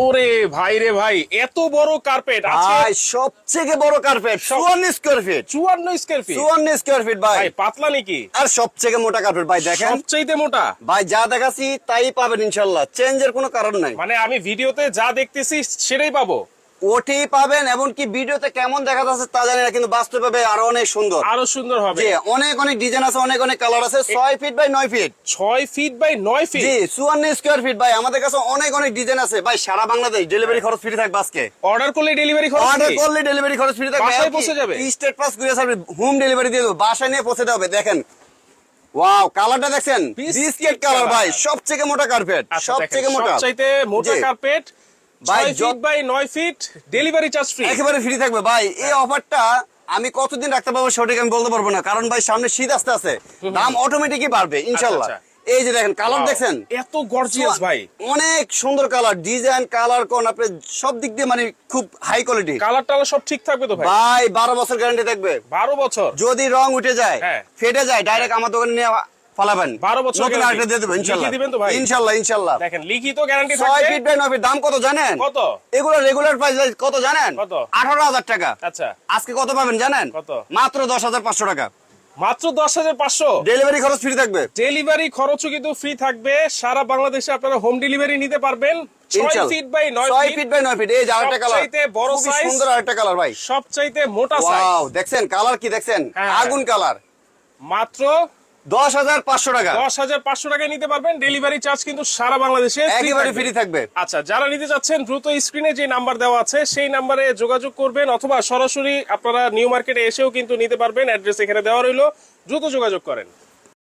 ওরে ভাই রে ভাই, এত বড় কার্পেট আছে ভাই সবথেকে বড় carpet 54 square fit. 54 square fit 54 square feet ভাই। ভাই পাতলা নাকি? আর সবথেকে মোটা কার্পেট ভাই, দেখেন সবচেয়ে মোটা। ভাই যা দেখাচ্ছি তাই পাবেন ইনশাআল্লাহ, চেঞ্জের কোনো কারণ নাই। মানে আমি ভিডিওতে যা দেখতেছি সেটাই পাবো? ওটি পাবেন, এমনকি ভিডিওতে কেমন দেখা যাচ্ছে তা জানি না, কিন্তু বাস্তবে আরো অনেক সুন্দর, আরো সুন্দর হবে। জি অনেক অনেক ডিজাইন আছে, অনেক অনেক কালার আছে। 6 feet by 9 feet, 6 feet by 9 feet, জি 54 স্কয়ার ফিট ভাই। আমাদের কাছে অনেক অনেক ডিজাইন আছে ভাই, সারা বাংলাদেশ ডেলিভারি খরচ ফ্রি থাকবে আজকে। অর্ডার করলে ডেলিভারি খরচ অর্ডার free? করলে ডেলিভারি খরচ ফ্রি থাকবে, বাসায় পৌঁছে যাবে? Steadfast courier service, home delivery দিয়ে দেব, বাসায় নিয়ে পৌঁছে দেবে। দেখেন ওয়াও, কালারটা দেখছেন, বিস্কিট কালার ভাই, সবথেকে মোটা কার্পেট, আচ্ছা, সবথেকে দেখেন, মোটা, সবচাইতে মোটা জি। কার্পেট, ভাই 6 feet by 9 feet, delivery charge free. একেবারে ফ্রি থাকবে ভাই। এই অফারটা আমি কতদিন রাখতে পারবো সঠিক আমি বলতে পারবো না, কারণ ভাই সামনে শীত আসতে আছে, দাম অটোমেটিকই বাড়বে ইনশাআল্লাহ। আচ্ছা। এই যে দেখেন কালার দেখছেন, এত গর্জিয়াস ভাই, অনেক সুন্দর কালার, ডিজাইন কালার কোন আপনি সব দিক দিয়ে মানে খুব হাই কোয়ালিটি। কালার টালার সব ঠিক থাকবে তো ভাই? ভাই 12 বছর গ্যারান্টি থাকবে। 12 বছর? যদি রং উঠে যায়, হ্যাঁ। ফেটে যায়, ডাইরেক্ট আমার দোকানে নিয়ে ফালাবেন, 12 বছর নতুন guarantee। আরেকটা দিয়ে দেবো ইনশাআল্লাহ। লিখে দিবেন তো ভাই? ইনশাআল্লাহ ইনশাআল্লাহ। দেখেন লিখিত গ্যারান্টি 6 থাকবে। ফিট বাই 9 ফিট, দাম কত জানেন? কত? এগুলো রেগুলার প্রাইস কত জানেন? কত? 18,000 টাকা। আচ্ছা, আজকে কত পাবেন জানেন? কত? মাত্র 10,500 টাকা। মাত্র 10,500। ডেলিভারি খরচ ফ্রি থাকবে ডেলিভারি খরচও কিন্তু ফ্রি থাকবে। সারা বাংলাদেশে আপনারা হোম ডেলিভারি নিতে পারবেন। 6 ইনশাআল্লাহ। Feet by 9 6 feet, feet by 9 feet, এই যে আরেকটা কালার, সবচাইতে বড় খুবই size। সুন্দর আরেকটা কালার ভাই। সবচাইতে মোটা সাইজ। ওয়াও, দেখছেন কালার কি দেখছেন, হ্যাঁ। আগুন কালার। মাত্র 10,500 টাকা, 10,500 টাকায় নিতে পারবেন। ডেলিভারি চার্জ কিন্তু সারা বাংলাদেশে free একেবারে থাকবে। ফ্রি থাকবে। আচ্ছা, যারা নিতে চাচ্ছেন দ্রুত স্ক্রিনে যে নাম্বার দেওয়া আছে সেই নাম্বারে যোগাযোগ করবেন, অথবা সরাসরি আপনারা নিউ মার্কেটে এসেও কিন্তু নিতে পারবেন। অ্যাড্রেস এখানে দেওয়া রইলো, দ্রুত যোগাযোগ করেন।